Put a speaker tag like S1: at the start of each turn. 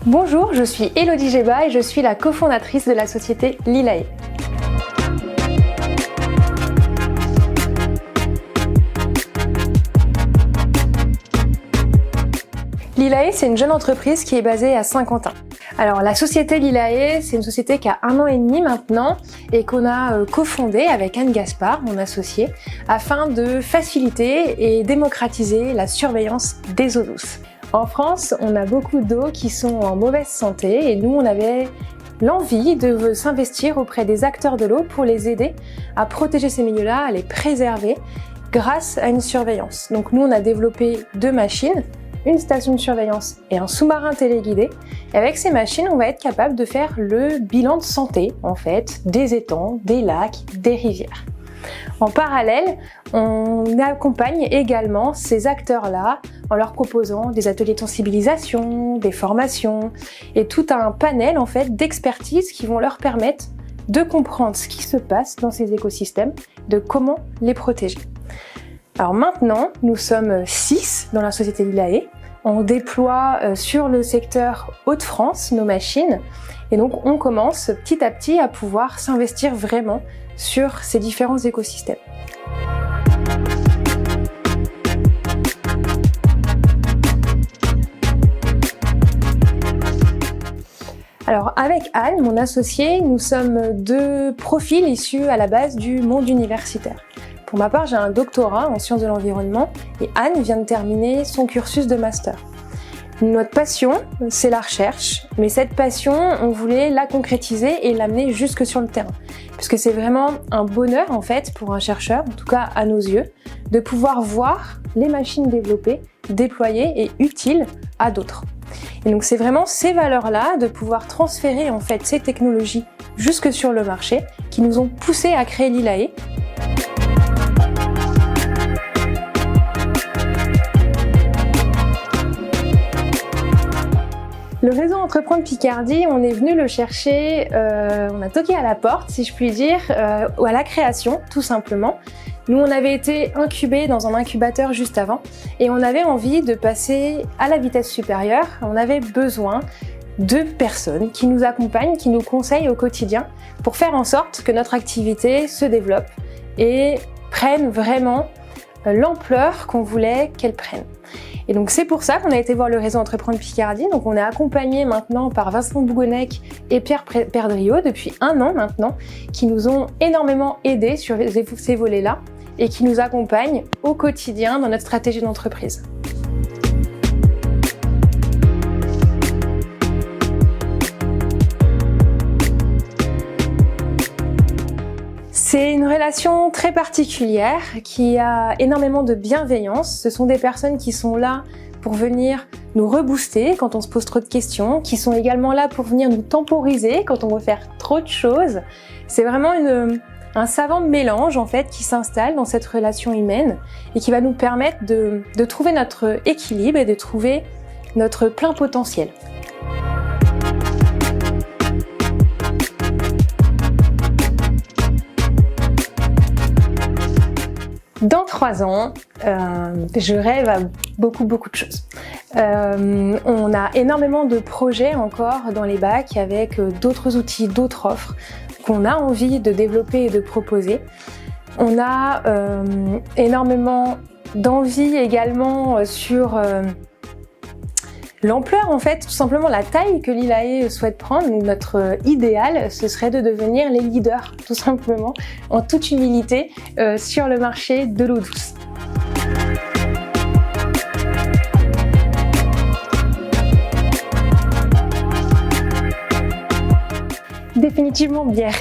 S1: Bonjour, je suis Elodie Géba et je suis la cofondatrice de la société Lilae. Lilae, c'est une jeune entreprise qui est basée à Saint-Quentin. Alors la société Lilae, c'est une société qui a 1 an et demi maintenant et qu'on a cofondée avec Anne Gaspard, mon associée, afin de faciliter et démocratiser la surveillance des eaux douces. En France, on a beaucoup d'eaux qui sont en mauvaise santé et nous, on avait l'envie de s'investir auprès des acteurs de l'eau pour les aider à protéger ces milieux-là, à les préserver grâce à une surveillance. Donc nous, on a développé 2 machines, une station de surveillance et un sous-marin téléguidé. Et avec ces machines, on va être capable de faire le bilan de santé, en fait, des étangs, des lacs, des rivières. En parallèle, on accompagne également ces acteurs-là en leur proposant des ateliers de sensibilisation, des formations et tout un panel en fait d'expertise qui vont leur permettre de comprendre ce qui se passe dans ces écosystèmes, de comment les protéger. Alors maintenant, nous sommes 6 dans la société Lilae. On déploie sur le secteur Hauts-de-France nos machines et donc on commence petit à petit à pouvoir s'investir vraiment sur ces différents écosystèmes. Alors avec Anne, mon associée, nous sommes 2 profils issus à la base du monde universitaire. Pour ma part, j'ai un doctorat en sciences de l'environnement et Anne vient de terminer son cursus de master. Notre passion, c'est la recherche, mais cette passion, on voulait la concrétiser et l'amener jusque sur le terrain. Puisque c'est vraiment un bonheur, en fait, pour un chercheur, en tout cas à nos yeux, de pouvoir voir les machines développées, déployées et utiles à d'autres. Et donc c'est vraiment ces valeurs-là, de pouvoir transférer, en fait, ces technologies jusque sur le marché, qui nous ont poussés à créer Lilae. Le réseau Entreprendre Picardie, on est venu le chercher, on a toqué à la porte, si je puis dire, à la création, tout simplement. Nous, on avait été incubés dans un incubateur juste avant et on avait envie de passer à la vitesse supérieure. On avait besoin de personnes qui nous accompagnent, qui nous conseillent au quotidien pour faire en sorte que notre activité se développe et prenne vraiment l'ampleur qu'on voulait qu'elle prenne. Et donc c'est pour ça qu'on a été voir le réseau Entreprendre Picardie. Donc on est accompagné maintenant par Vincent Bougonec et Pierre Perdriau depuis 1 an maintenant, qui nous ont énormément aidés sur ces volets-là et qui nous accompagnent au quotidien dans notre stratégie d'entreprise. C'est une relation très particulière qui a énormément de bienveillance. Ce sont des personnes qui sont là pour venir nous rebooster quand on se pose trop de questions, qui sont également là pour venir nous temporiser quand on veut faire trop de choses. C'est vraiment un savant mélange en fait qui s'installe dans cette relation humaine et qui va nous permettre de trouver notre équilibre et de trouver notre plein potentiel. Dans 3 ans, je rêve à beaucoup de choses. On a énormément de projets encore dans les bacs avec d'autres outils, d'autres offres qu'on a envie de développer et de proposer. On a énormément d'envie également sur l'ampleur, en fait, tout simplement la taille que Lilae souhaite prendre. Notre idéal, ce serait de devenir les leaders, tout simplement, en toute humilité, sur le marché de l'eau douce. Définitivement bière.